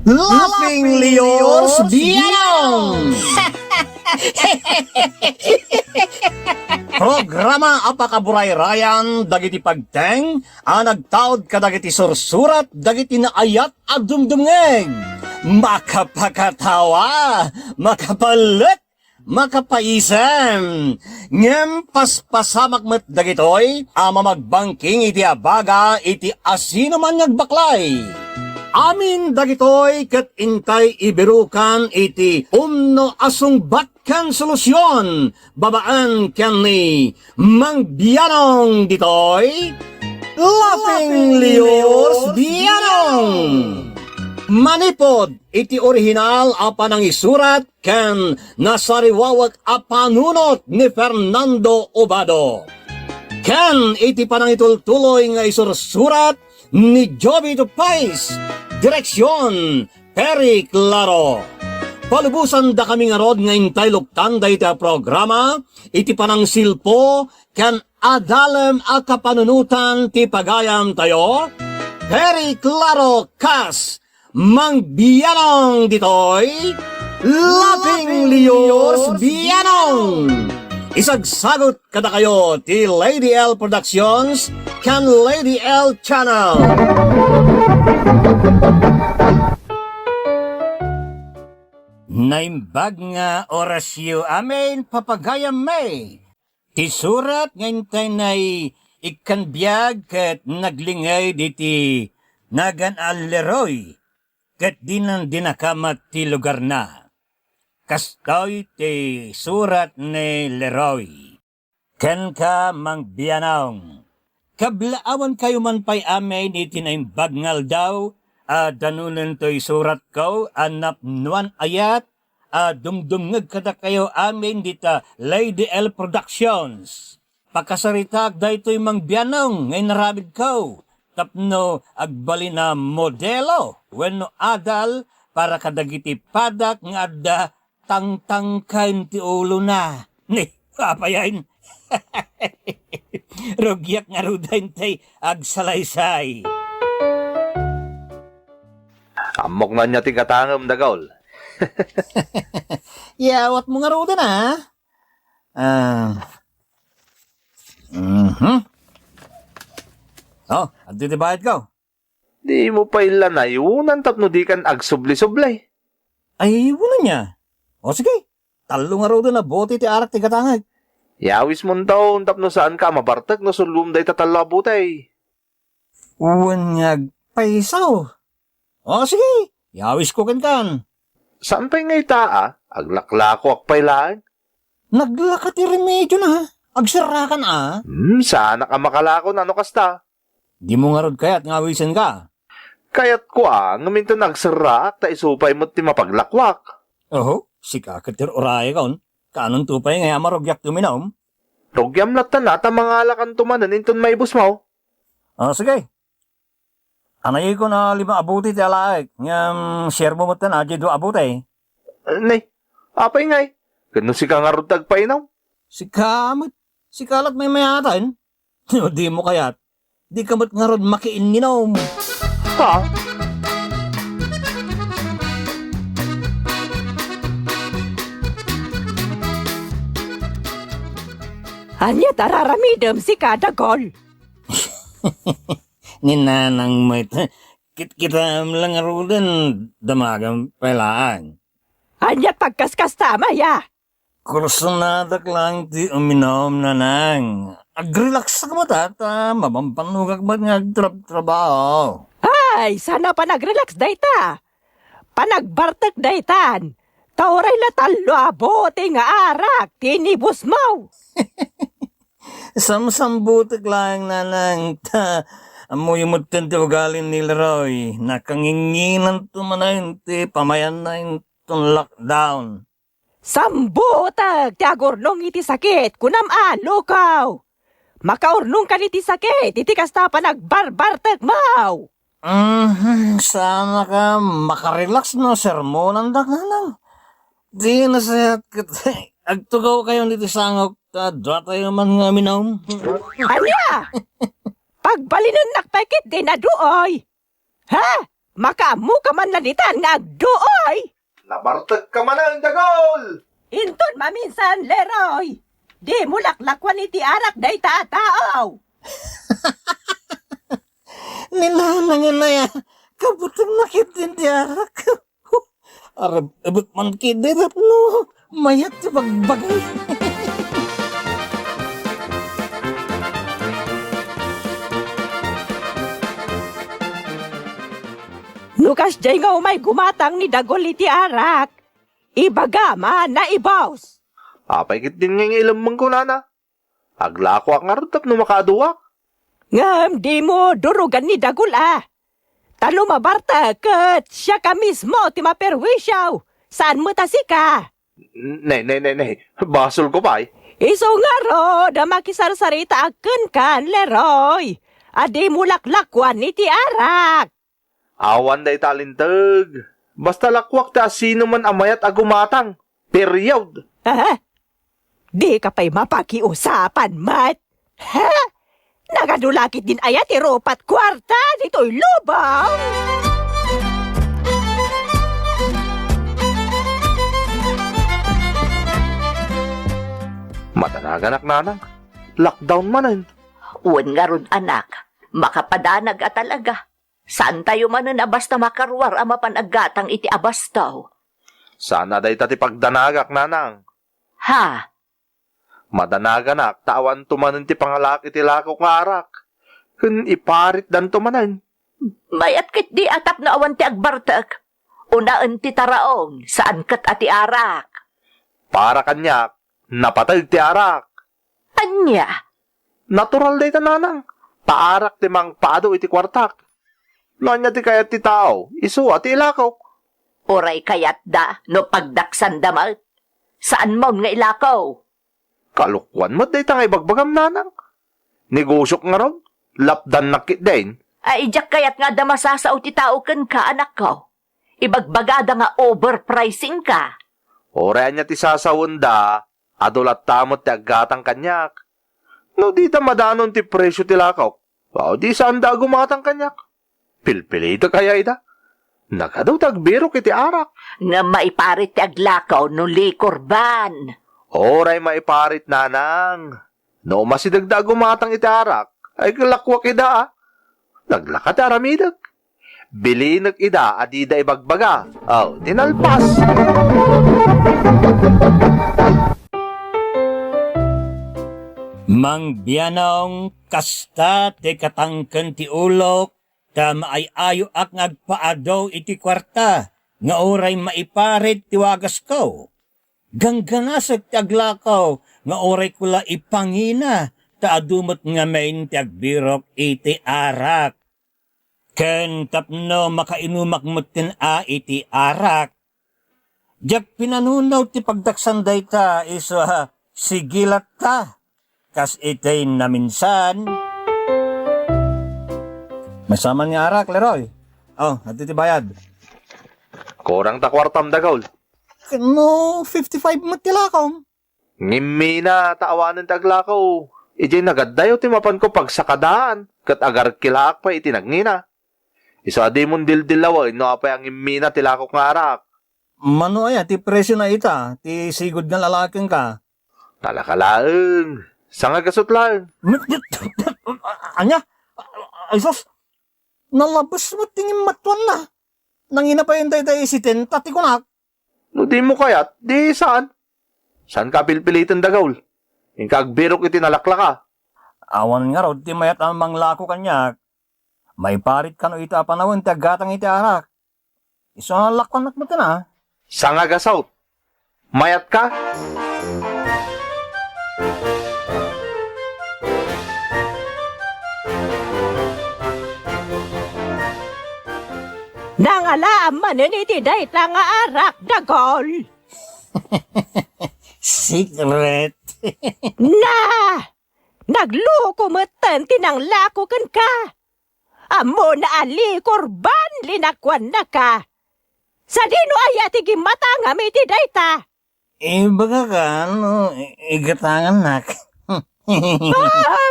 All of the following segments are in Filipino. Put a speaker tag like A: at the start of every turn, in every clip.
A: Laughing Leos Bianong! Programa apakaburay-rayan dagiti pagteng nagtaod kadagiti sursurat dagiti naayat at dumdumngeg. Makapakatawa, makapalit, makapaisem. Ngem paspasamak met dagitoy magbangking iti abaga iti asino man nagbaklay. Amin dagitoy ket intay ibirukan iti umno asong batkan solusyon babaan ken ni Mang Bianong ditoy Laughing Leos Bianong. Manipod iti orihinal apanang isurat ken nasariwawag apanunot ni Fernando Obado. Ken iti panangitultuloy nga isursurat ni Joby Tupais. Direksyon, Perry Claro. Palubusan da kami nga rod nga intay luktan da iti programa, iti panang silpo, kan adalem a kapanunutan ti pagayam tayo. Perry Claro Kas, Mang Bianong ditoy, Laughing Leos Bianong. Isagsagot kada kayo ti Lady L Productions kan Lady L Channel. Naimbag nga orasyo amin papagayam may. Ti surat ngayntay nay ikanbiyag ket naglingay diti nagan al Leroy ket dinan dinakamat ti lugar na. Kastoy ti surat ni Leroy. Ken ka Mang Bianong. Kablaawan kayo man pa'y amin iti naimbag ngal daw, danunan to'y surat ko, anap nuan ayat, dumdumngag kada kayo amin dita Lady L Productions. Pakasaritag da ito'y Mang Bianong, ngay narabid ko, tapno agbali na modelo, wenno adal, para kadagiti padak nga adda tangtangkain ti ulo na. Ni, papayain. Rugyak nga rudain tay agsalaysay.
B: Amok na niya ti katangam dagaol.
A: Yawat mo nga rudan Oh, at di bayad ko.
B: Di mo pa ilan na yun, tapno di kan agsubli-sublay.
A: Ay, wala niya. O sige, talo nga rudan na bote ti arak ti katangag.
B: Yawis mo taon, tapno saan ka mabartag na sulum day tatalabutay.
A: Uwan nga paisaw. O sige, yawis ko kan.
B: Saan pa'y ngay taa? Aglaklako akpailaan.
A: Naglaka ti remedyo na, agsarakan
B: Sana ka makalako na ano kasta.
A: Di mo nga rod kaya't ngawisan ka.
B: Kayat ko ngaminto nagsarak, ta isupay mo ti mapaglakwak.
A: Oho, si kakatir oray kaon. Kanon tupay nga marugyak tuminom.
B: Rugyam latan na, ta mga alakan tumanan, inton may bus mo.
A: Sige. Anay ko na 5 abuti ti alaik. Ngam, share mo na, do abuti.
B: Nay, apay ngay. Ganun si kang arutag pa inaw.
A: Si kamot. Si kalat may mayatan. Di mo kayat. Di kamot nga rod makiin ninom.
B: Ha?
C: Anya tararamidem si kadagol.
A: Ninanang mo ito. Kita lang arudan damagang pelaan.
C: Anya pagkaskas tama ya.
A: Kursunadak lang ti uminom na nang. Agrelax ka mo tata. Mabampanugag ba nga trabaho?
C: Ay, sana pa nagrelax dayta. Panagbartek daytan. Tauray na talo abote nga arak. Tinibus mo.
A: Samsambutik lang nanang ta. Amoy mo ti ugalin ni Leroy. Nakanginginan tumanayin ti pamayan na yung lockdown.
C: Sambutag, ti agurnong iti sakit, kunam lukaw. Makaurnong ka iti sakit, iti kasta pa nagbarbartag mau.
A: Sana ka makarelax no, sermonan da ka lang. Di na sa agtugaw kayo niti sangok, data yung mga minaw.
C: Anya? Pagbalinan nakpakit din na duoy. Ha? Makaamu ka man lanitan nga agduoy!
B: Nabartag ka man ang dagol!
C: Inton maminsan, Leroy! Di mo laklakwan iti arak day taataaw!
A: Nilalangin na yan. Kabutang nakitin di arak. Arab, abot man kidirap no. Mayat si bagbagay.
C: Nukas jay nga umay gumatang ni dagol iti arak. Ibaga man na ibaws.
B: Apay kit din nga ilamang ko nana. Aglako ang arutap no makaduwak.
C: Ngam di mo durugan ni dagol Talo mabarta kat siya ka mismo ti maperwisyaw. Saan mo tasika?
B: Nay. Basol ko pa
C: Iso nga ro, da makisarsarita aken kan, Leroy. Adi mo laklakwan iti arak.
B: Awan day talintag. Basta lakwak ta sino man amayat agumatang. Period.
C: Di ka pa'y mapakiusapan, Mat. Ha? Nagadulakit din ayat iropat kwarta dito'y lubaw.
B: Matanagan nanang. Lockdown manan.
D: Uwan nga ron anak, makapadanag at talaga. Saan tayo manan basta makarwar ang mapanagatang iti abastaw?
B: Sana day tati pagdanagak nanang.
D: Ha?
B: Madanagan tawan tumanan ti pangalak iti lako nga arak. Kun iparit dan tumanan.
D: Mayat kit di atap na awan ti agbartak. Unaan ti taraong, saan kat ati arak?
B: Para kanyak, napatag ti arak.
D: Anya?
B: Natural day tananang. Paarak ti mang paado iti kwartak. Nanya ti kayat ti tao, isu ati ilakaw.
D: Oray kayat da, no pagdaksan damat. Saan mo nga ilakaw?
B: Kalukwan mo day tangay bagbagam nanang. Negosyok nga ron, lapdan nakit din.
D: Ay, jak kayat nga da masasaw ti tao ken ka, anak ko. Ibagbagada nga overpricing ka.
B: Oray niya ti sasawanda, adulat tamot ti aggatang kanyak. No di ta madanon ti presyo ti lakaw. Wow, di saan da gumatang kanyak. Pilpili ito kaya ida. Nakadaw tagbiro kiti arak.
D: Nga maiparit ti aglakaw no likorban.
B: Oray maiparit nanang. No masidagda gumatang iti arak, ay kalakwak ida Naglakat aramidag. Bilinag ida adida ibagbaga. Dinalpas.
A: Mang biyanong kasta te katangken ti ulok, ta maayayo ak ngagpaadaw iti kwarta, nga oray maiparit ti wagas ko. Gangganasag ti aglakaw, nga oray kula ipangina, ta adumot nga main ti agbirok iti arak. Ken tapno makainumak mutin iti arak. Jak pinanunaw ti pagdaksanday ta iso sigilat ta. Kas itay na minsan. Masama nga arak, Leroy. Natitibayad.
B: Korang ta kwartam dagaul.
A: No, 55 mo tilakom.
B: Ngimmi na taawanan taglakaw. Ijay nagadayo ti mapan ko pagsakadaan. Kat agar kilaak pa itinagngina. Isa di mong dildilaway no apay ang ngimmi na tilakok nga arak.
A: Mano ay, ti presyo na ita. Ti sigod nga lalaking ka.
B: Talakalaeng. Sanga gasot lang.
A: Anya? Ay sos, nalabas mo tingin matuan na. Nangina pa yung day-day isitin, tati ko na.
B: No di mo kayat, di saan? Saan ka pilpilitan dagaul? Yung kagbirok iti nalakla ka.
A: Awan nga raw, ti mayat ang manglako kanyak. May parit ka no ita panawin, ti agatang iti arak. Iso na lakwan mo na.
B: Sanga gasaut. Mayat ka?
C: Nangalaam manin iti day nga arak dagol.
A: Secret.
C: Na! Nagluko matan tinanglako kan ka. Amo na ali korban linakwan na ka. Sa dino ay atigi matangam iti dayta.
A: Baga ka, igatangan nak.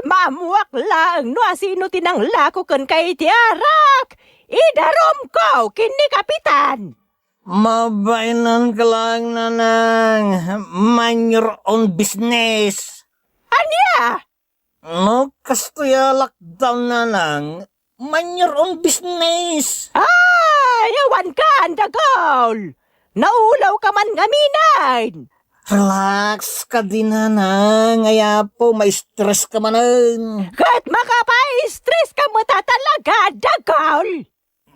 C: Mamuak lang no asino tinanglako kan ka iti arak. idarom ko kini kapitan.
A: Mabainan ka lang, nanang. Mind your own business.
C: Anya?
A: No, kastoya lockdown, nanang. Mind your own business.
C: Yawan ka, andagaw. Naulaw ka man ngaminain.
A: Relax ka din, nanang. Ngaya po, may stress ka manan.
C: Kat makapa-stress ka mo talaga, dagaw.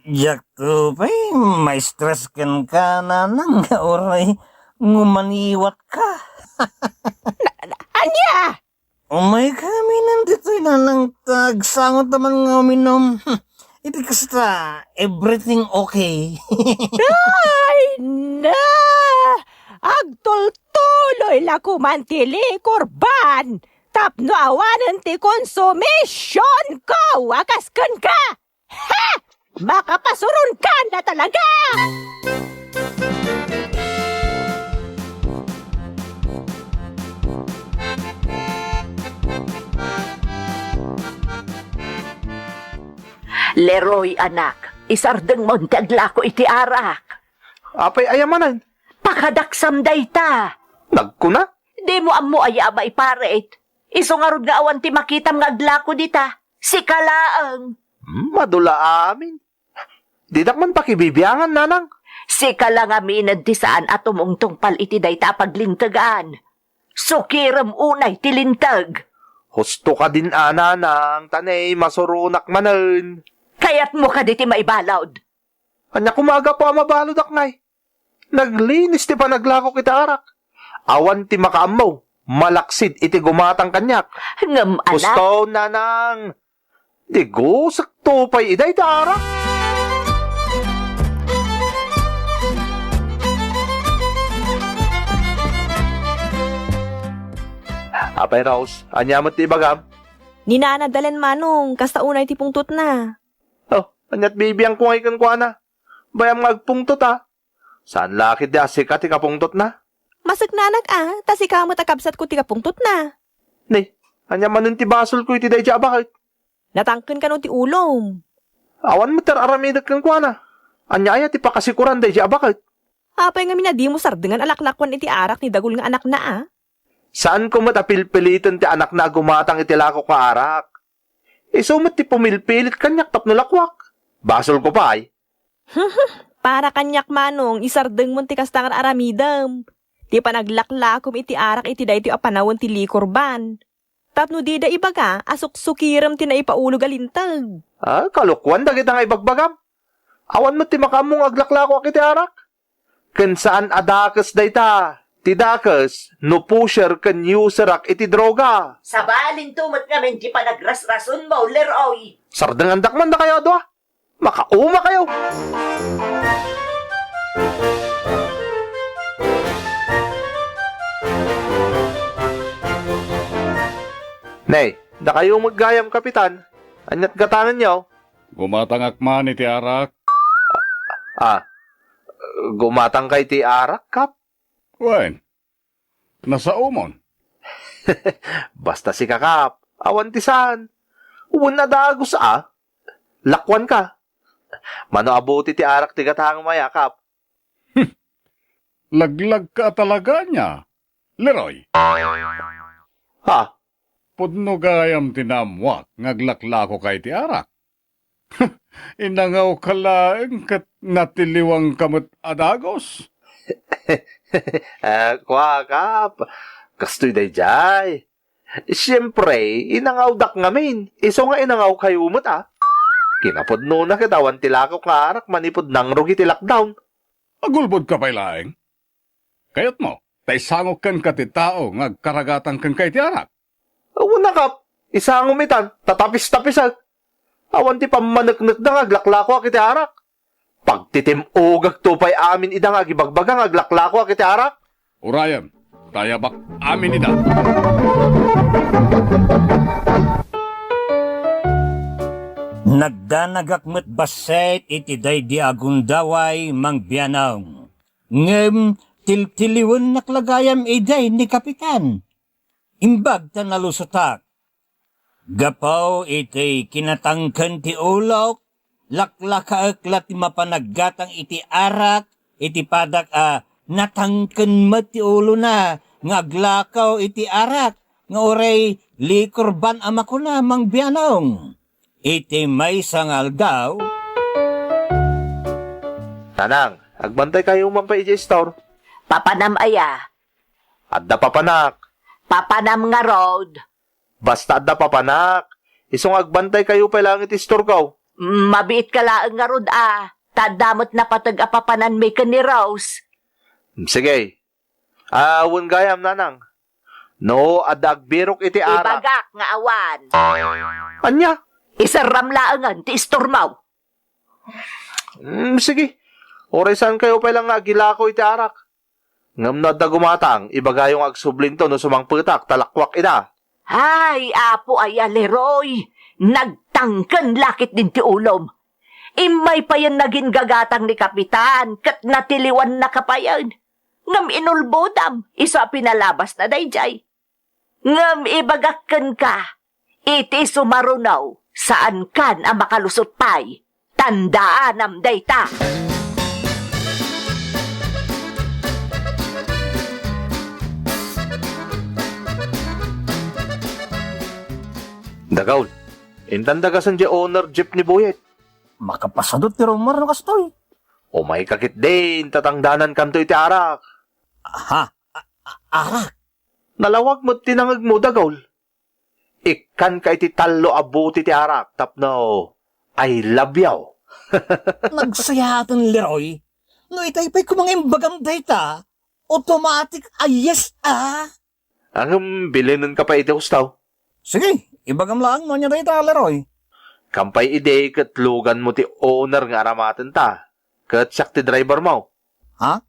A: Yak to, pay, may stress kan ka, nanang. Oray, ngumaniwat ka.
C: Anya?
A: Umay kami nandito, nanang. Tagsangot naman nga uminom. Iti kasta, everything okay.
C: Ay, na! Agtultuloy la kumantili korban. Tapno awanan ti konsumisyon ko. Wakas kan ka. Ha! Makapasurun ka na talaga!
D: Leroy, anak, isardeng mo ti aglako iti arak.
B: Apay ayamanan.
D: Pakadaksam dayta.
B: Nagkuna?
D: Di mo ammo aya maiparet. Iso nga rod nga awan ti makitam nga aglako dita. Si kalaang.
B: Madula amin. Didak man pakibibiyangan, nanang.
D: Si kalang aminad ti saan at umungtong pal iti dayta paglintagaan. Sukiram unay ti lintag.
B: Husto ka din, nanang. Tanay, masurunak manan.
D: Kaya't mo ka di ti maibalawd.
B: Anya kumaga pa mabalod aknay. Naglinis ti panaglako kita arak. Awan ti makaamaw. Malaksid iti gumatang kanyak.
D: Ngam anak.
B: Gusto, nanang. Di gusak tupay iday ta arak. Apay Rose, anya mo ti bagam?
E: Ninanadalan manong, kasta unay ti pungtot na.
B: Oh, anyat bibiyang kung ay kwa na. Bayam ngagpungtot ha. Saan laki di asika ti kapungtot na?
E: Masagnanak tas ikaw mo takabsat ko ti kapungtot na.
B: Ni, anya manun ti basol ko iti day dya bakit?
E: Natangken ka no ti ulom.
B: Awan mo ter aramidag kang kwa na. Anya aya ti pakasikuran day dya bakit?
E: Apay nga minadi mo sardengan alaklakwan iti arak ni dagul nga anak na
B: Saan ko matapilpilitan ti anak na gumatang itilako ka arak? Isumot ti pumilpilit kanyak tapno lakwak. Basol ko pa ay.
E: Para kanyak manong, isardeng mo ti kastangan aramidam. Ti panaglaklakom iti arak iti day ti apanawon ti likorban. Tapno di da ibaga, asuk-sukiram ti naipaulog alintag.
B: Kalukwan dagit nga ibagbagam. Awan mo ti makamong aglaklako iti arak. Ken saan adakas dayta? Ti dakas, no pusher ken userak iti droga.
D: Sa balin tumot ngamin di pa nagrasrason mo, Leroy.
B: Sardangan dakman na kayo doa. Makauma kayo. Nay, da kayo maggayam, kapitan. Anyat gatangan niyo.
F: Gumatangak man iti arak.
B: Gumatang kay ti arak, kap.
F: Wen, nasa umon.
B: Basta si kakap. Awan ti saan. Uwan na dagos Lakwan ka. Mano abuti ti arak ti gatang maya, kap.
F: Laglag ka talaga niya. Leroy, pudno gayam tinamwak, ngaglaklako kay ti arak. Inangaw ka laeng kat natiliwang kamot adagos.
B: Kwa, kap. Kastoy day jay. Siyempre, inangawdak ngamin. Iso nga inangaw kayo umot Kinapod no na kitawan tilakaw ka arak manipod nang rugi ti lockdown.
F: Agulbod ka pa'y laeng. Kayat mo, tay sangok kan ka ti tao, ngagkaragatan kan kay ti arak.
B: Una kap, isang umitan, tatapis-tapisan. Awan ti pamanaknak na ngaglaklako kiti arak. Pagtitimugag tupay amin idang agibagbagang aglaklako kiti arak.
F: Urayan, tayabak amin ida.
A: Nagdanagakmet baset iti day di agundaway mangbianaw. Ngem tiltiliwan naklagayam iday ni kapitan. Imbag ta nalusotak. Gapaw iti kinatangkan ti ulok, laklakaaklat ti mapanaggatang iti arak, iti padak natangken met ti ulo na, nga aglakaw iti arak, nga oray likorban ama ko na mang bianong. Iti may sangal daw.
B: Nanang, agbantay kayo man pa iti store.
D: Papanam aya.
B: Adda papanak.
D: Papanam nga road.
B: Basta adda papanak. Isong agbantay kayo pa lang iti store kaw.
D: Mabiit ka laang nga road Tadamot na patag-apapanan may ka ni Rose.
B: Sige. Awon gayam, nanang. No, adag birok iti arak.
D: Ibagak nga awan.
B: Anya?
D: Isaram laangan ti istormaw.
B: Sige. Oresan kayo pa lang nga gilako iti arak. Ngam na dagumatang, ibagayong agsublinto no sumangputak, talakwak ina.
D: Ay, apo ay Leroy. Nagtangken lakit din ti ulom. Imay pa yan naging gagatang ni Kapitan, kat natiliwan na kapayan. Ngam inulbodam, isa pinalabas na dayjay. Ngam ibagakkan ka, iti sumarunaw, saan kan ang makalusot pay, tandaan am dayta.
B: Dagaul, intandagasan di owner jeep ni Boyet.
A: Makapasadot ti rumor no kastoy.
B: O may kakit din, tatangdanan kanto iti arak.
A: Arak.
B: Nalawag mo tinangag mo, Dagaul. Ikan ka iti talo abuti ti arak, tapno, ay labyaw.
A: Nagsayatan, Leroy. No itay pa'y kumangin bagam dayta, automatic yes
B: Ang bilinin ka pa iti ustaw.
A: Sige, ibagam lang no niya dayta, Leroy.
B: Kampay ide kat lugan mo ti owner nga aramaten ta. Kat siyak ti driver mo.
A: Ha?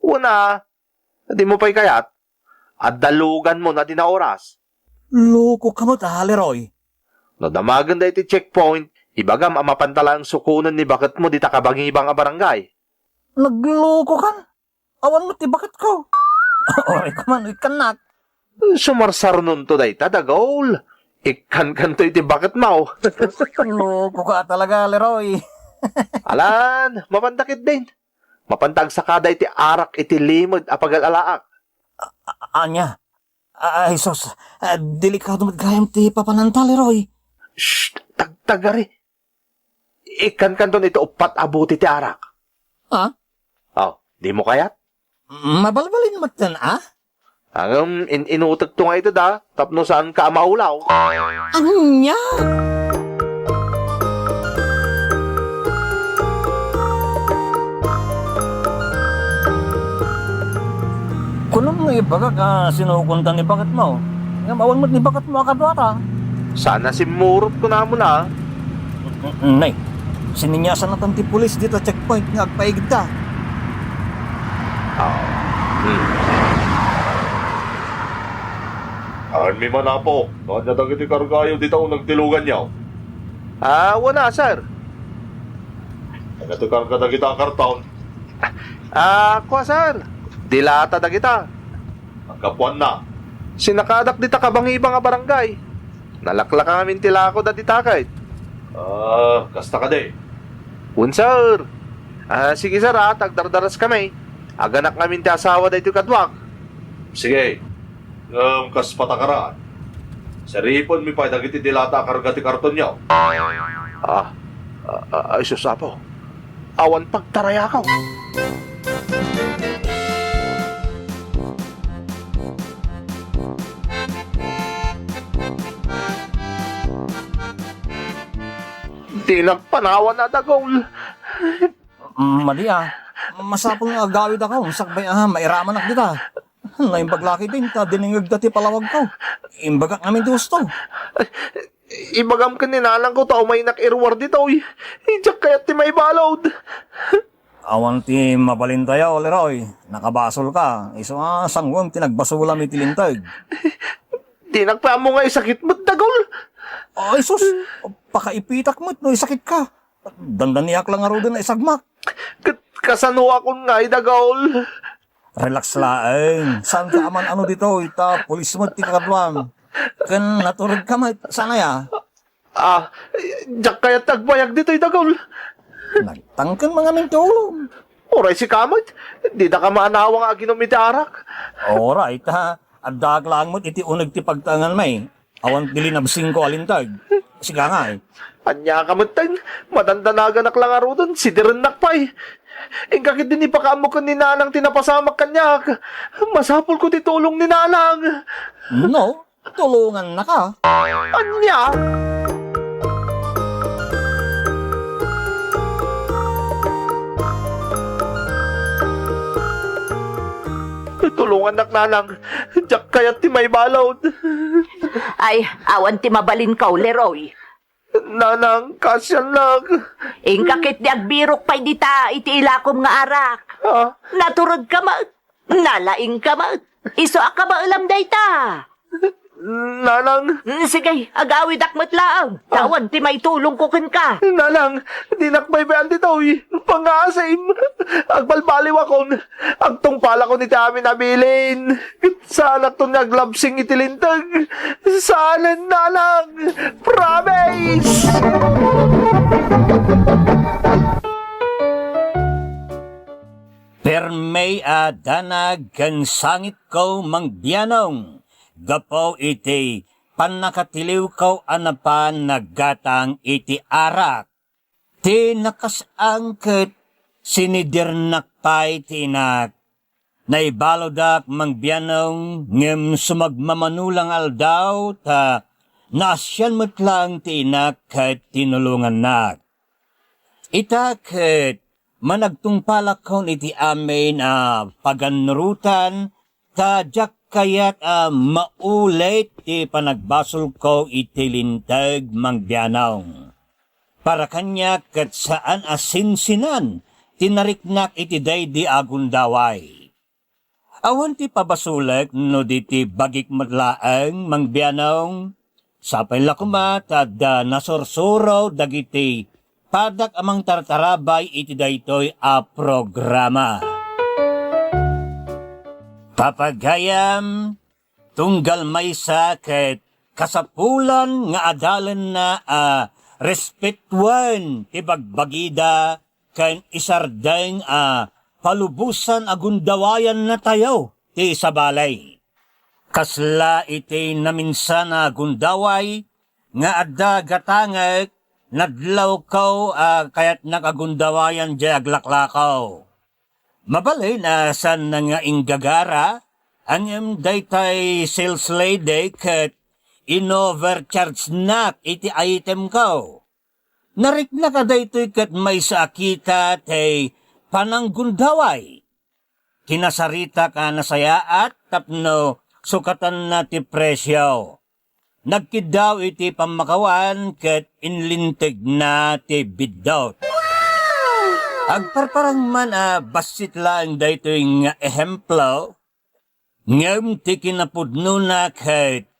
B: Una, di mo pa'y kayat. At dalugan mo na di na oras.
A: Loko ka mo ta, Leroy.
B: No damagan da iti checkpoint, ibagam ang mapantala ang sukunan ni bakat mo di takabangi ibang barangay.
A: Nagloko kan. Awan mo ti bakit ko. Oray ka man, ikanak.
B: Sumarsar nun to day Dagaul. Ikan kanto iti bakat mo.
A: Loko ka talaga, Leroy.
B: Alan, mapandakit din. Mapantag sa kada iti arak iti limod apagal-alaak.
A: Anya? Ay, sos. Delikado magayam ti papananta, Leroy.
B: Shh, tagtagari. Ikan kanton ito upat abuti ti arak.
A: Ha?
B: Oh, di mo kayat?
A: Mabalbalin mo tan,
B: Ang inutag to nga ito da, tapno saan ka maulaw.
A: Anya? Kunong nga ibagak sinukuntan ni bakat mo. Nga mawan mo't ni bakat mo akadwata.
B: Sana simurot ko na mo na.
A: Nay, sininyasan na tanti pulis dito checkpoint nga agpaigid ta.
B: Armi man po. Noon na dagiti kargayo dito ang nagtilugan niyaw. Wala, sir. Nagatikarga na kita karton. Kwa, sir. Dilata na kita. Ang kapuan na. Sinakadak dita kabangi ibang barangay. Nalaklak amin tilako da dita kahit. Kasta ka de. Sir. Sige, sir, tagdardaras kami. Aganak namin ti asawa da ito kadwak. Sige. Kas patakaraan. Saripon mi pa dagiti dilata karga ti karton niyaw. Ay susapo. Awan pagtaraya ka. Di nagpanawan na Dagaul.
A: Mali masapong nga gawid ako. Sakbay mairaman ak dita. Ngayon paglaki din ta, diningag dati palawag ko. Imbagak namin gusto.
B: Ibagam ka ninalang ko tao may nakirwar dito. Ijak kaya't ti may balod.
A: Awan ti mabalintaya, Leroy. Nakabasol ka. Iso sangwam tinagbasulam itilintag.
B: Di nagpa mo nga isakit mo't Dagaul.
A: Ay sus, pakaipitak mo't no isakit ka. Dandaniyak lang nga ro din na isagmak.
B: Kasanua ko nga Dagaul.
A: Relax laeng. Saan ka aman ano dito? Ita, pulis mo ti kakadwam. Kan naturog ka mo. Sana ya?
B: Diyak kaya't nagbayag dito'y dagol.
A: Nagtangkan mga mintulong.
B: Oray si kamot, di na ka maanawa nga ginom iti arak.
A: Alright ha. At daglang mo't iti unag ti pagtangan may. Awan dilinabsing ko alintag. Siga nga eh.
B: Anya kamutan, madandanagan lang arudon, sidirin nakpay. Ingkakit din ipakaamo ko ni Nanang tinapasamak kanyak. Masapol ko titulong ni Nanang.
A: No, tulungan na ka.
B: Anya? Tulungan nak Nanang, diyak kaya't ti may balawd.
D: Ay, awan ti mabalin ka, Leroy.
B: Nanang, kasyan lang.
D: Ingkakit di agbirok pa'y dita, iti ilakom nga arak.
B: Ha?
D: Naturod ka ma, nalaing ka ma, iso ka ba alam dayta?
B: Nanang,
D: Sige, agawid akmat laang. Tawan, ti may tulong ko ka.
B: Nanang, di nakbaybayan dito'y. Pangasim. Agbalbaliw akong. Agtungpala ko ni Tami nabilin. Sana to naglabsing itilintag. Sana, Nanang. Promise!
A: Permay danag kan sangit ko mangbianong. Gapaw iti panakatiliw ko anapan naggatang iti arak. Ti nakasangket sinidirnak pa'y tinak. Naibalodak mangbianong ngem sumagmamanulang aldaw ta nasyan matlang tinak kat tinulungan nak. Itaket managtungpalak kon iti amin paganrutan ta jak kayat maulit ti panagbasol ko iti lintag mangbianaw. Para kanya kat saan asinsinan tinariknak iti daydi agundaway. Awan ti pabasulek no diti bagik matlaang mangbianaw. Sapay lakumat at nasursuro dagiti padak amang tartarabay iti daytoy programa. Papagayam, tunggal may sakit, kasapulan nga adalan na respetuan ti bagbagida kan isardeng palubusan agundawayan na tayo ti sabalay. Kasla iti naminsan gundaway nga adda gatangek nadlaw ko kayat nakagundawayan di aglaklakaw. Mabalay na san na nga inggagara, ang daytay sales lady kat in-overcharge nak iti item ko. Narik na ka daytoy kat may sakita tay pananggundaway. Kinasarita ka na sayaat tapno sukatan na ti presyo. Nagkidaw iti pamakawan kat inlintig na ti bidot. Agparparang man basit lang daytoy nga ehemplo, ngam ti kinapudno na kahit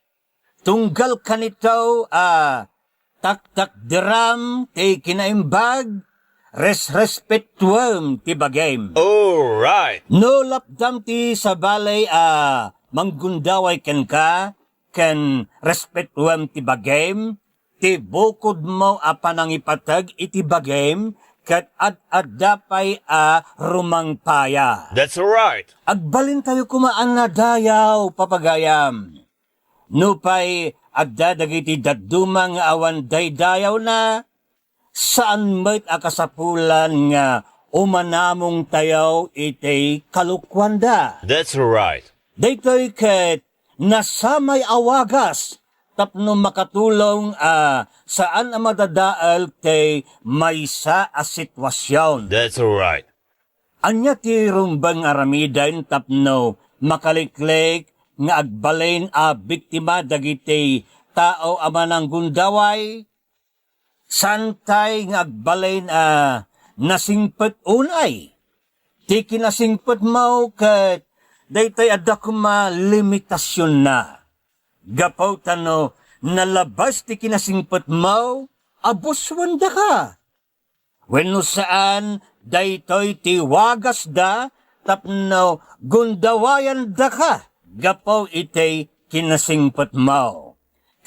A: tunggal kanito tak-tak diram ti kinaimbag, respetuam ti bagay.
G: Alright.
A: No lapdam ti sabalay manggundaway ken ka, ken respetuam ti bagay, ti bukod mo panangipatag iti bagay, kat ad-adapay rumangpaya.
G: That's right.
A: Agbalin tayo kumaan na dayaw, papagayam. Nupay agdadagiti dadumang awan daydayaw na, saan mo't akasapulan nga umanamong tayaw iti kalukwanda.
G: That's right.
A: Daytoy ket nasamay awagas, tapno makatulong saan ang madadaal kay maysa a sitwasyon.
G: That's right.
A: Anya ti rumbang aramidan tapno makaliklik nga agbalin biktima dagiti tao amanang gundaway. Santay nga agbalin nasingpet unay. Ti kinasingpet mo kat daytay adda kuma limitasyon na. Gapaw tano, nalabas ti kinasingpet mo, abuswanda ka. Wenno saan, daytoy ti wagas da, tapno gundawayan da ka. Gapaw iti kinasingpet mo.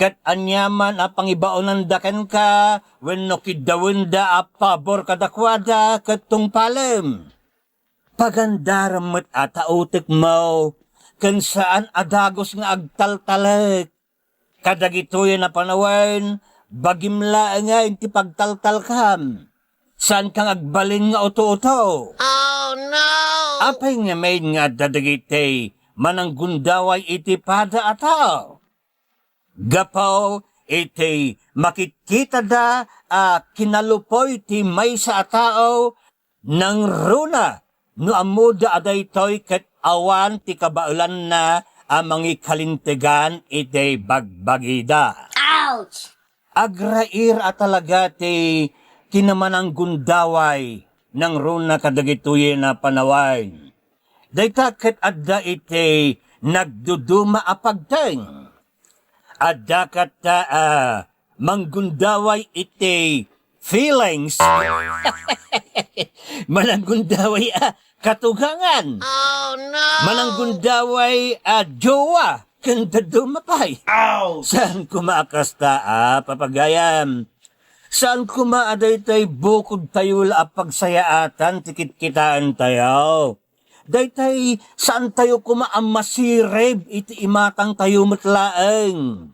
A: kat anyaman a pangibaonan daken ka, wenno kidawenda a pabor kadakwada kat tungpalem. Pagandaramot at tautik mo, kan saan adagos nga agtaltalek. Kadagitoy na panawan, bagimla nga inti pagtaltal kam. Saan kang agbalin nga uto-uto? Oh no! Apay nga may nga dadagitay, manang gundaway iti pada ataw. Gapaw iti makikita da kinalupoy ti may sa atao nang runa no amuda aday toy ket awan ti kabaulan na amangi kalintegan iti bagbagida.
D: Ouch!
A: Agrair at talaga ti kinamanang gundaway ng runa kadagituye na panawain. Dayta ket adda iti nagduduma apagteng. Adda kat manggundaway iti feelings. Mananggundaway katugangan. Oh no! Mananggundaway jowa. Kanda dumapay. Ow! Saan kumakasta papagayam? Saan kumaaday tay bukod tayo la pagsayaatan tikit-kitaan tayo? Daytay saan tayo kumaamasireb iti imatang tayo matlaeng?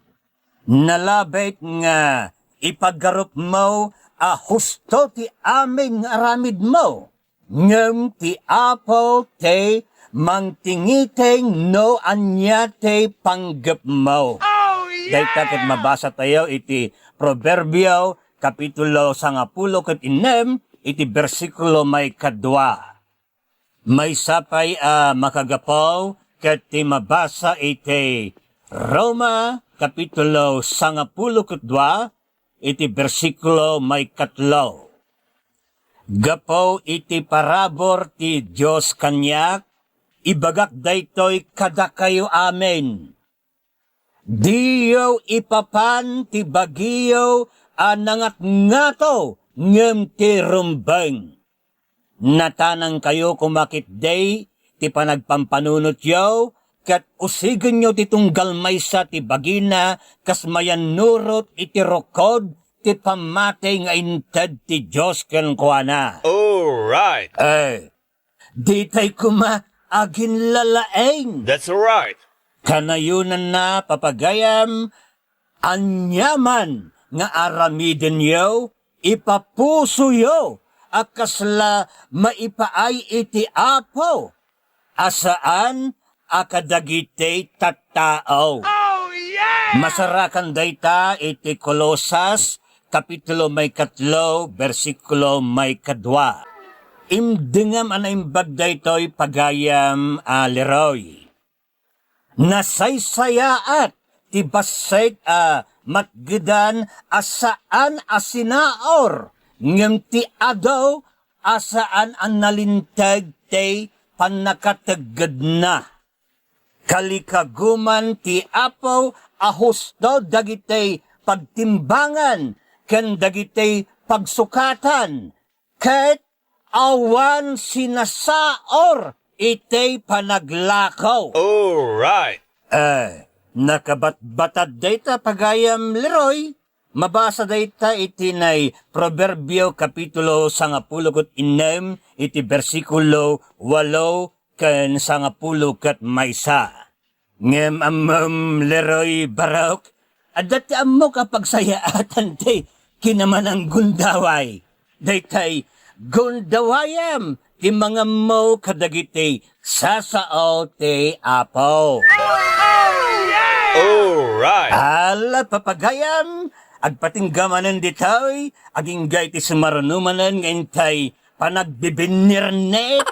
A: Nalabit nga ipaggarup mo husto ti amin nga aramid mo. Ngem ti apo te mangtingiting no anya te panggap mo. Oh, yeah! Dahil takit mabasa tayo iti Proverbio, Kapitulo 10 iti versikulo may kadwa. May sapay makagapaw ket ti mabasa iti Roma, Kapitulo 10 iti versikulo may katlo. Gapaw iti parabor ti Diyos kanyak, ibagak daytoy kada kayo amen. Diyo ipapan ti bagiyo anangat ngato ngem ti rumbeng. Natanang kayo kumakit day ti panagpampanunot yo, kat usigen nyo ti tunggal maysa ti bagina kas mayan nurot iti rokod ti pamatay nga inted ti Diyos ken kuana.
G: Alright.
A: Di tay agin lalaeng.
G: That's right.
A: Kanayunan na papagayam, anyaman nga aramiden yo, ipapuso yo, akasla maipaay iti apo, asaan akadagiti tattao. Oh, yeah! Masarakan dayta iti Kolosas, Kapitulo may 3, versikulo may 2. Imdengam anaimbag daytoy pagayam Leroy. Nasaysayaat ti basay matgedan asaan asinaor ngem ti adaw asaan an nalintag ti panakateged na. Kalikaguman ti apaw ahusto dagitay pagtimbangan ken dagitay pagsukatan ket awan sinasaor itay panaglakaw.
G: Alright.
A: Nakabatbatad dayta pagayam Leroy. Mabasa dayta iti nay Proverbio Kapitulo 10 iti versikulo 8 ken 10 ket maysa. Ngem Leroy Barok, adat ti ammo kapag sayaatan ti kinamanang gundaway. Daytay gundawayam ti mga mo kadagiti sasao ti apo.
G: Alright.
A: Ala papagayam, agpatinggamanan ditoy, aging gay ti sumaranumanan ngayon tay panagbibinirnet.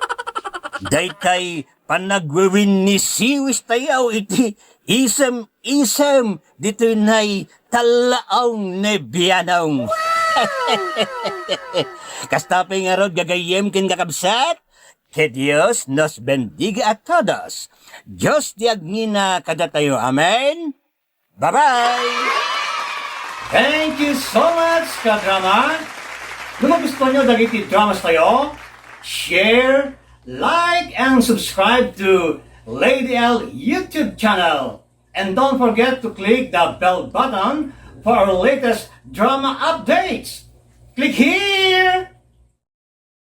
A: Daytay panagwiwinisiwis tayo iti isem dito'y nay talaong nebianong. Kastapay nga rod gagayem ken kakabsat, que Dios nos bendiga a todos. Diyos di agnina kada tayo. Amen? Bye-bye! Thank you so much, kadrama. Kung gusto nyo dagiti dramas tayo, share, like, and subscribe to Lady L YouTube channel. And don't forget to click the bell button for our latest drama updates. Click here!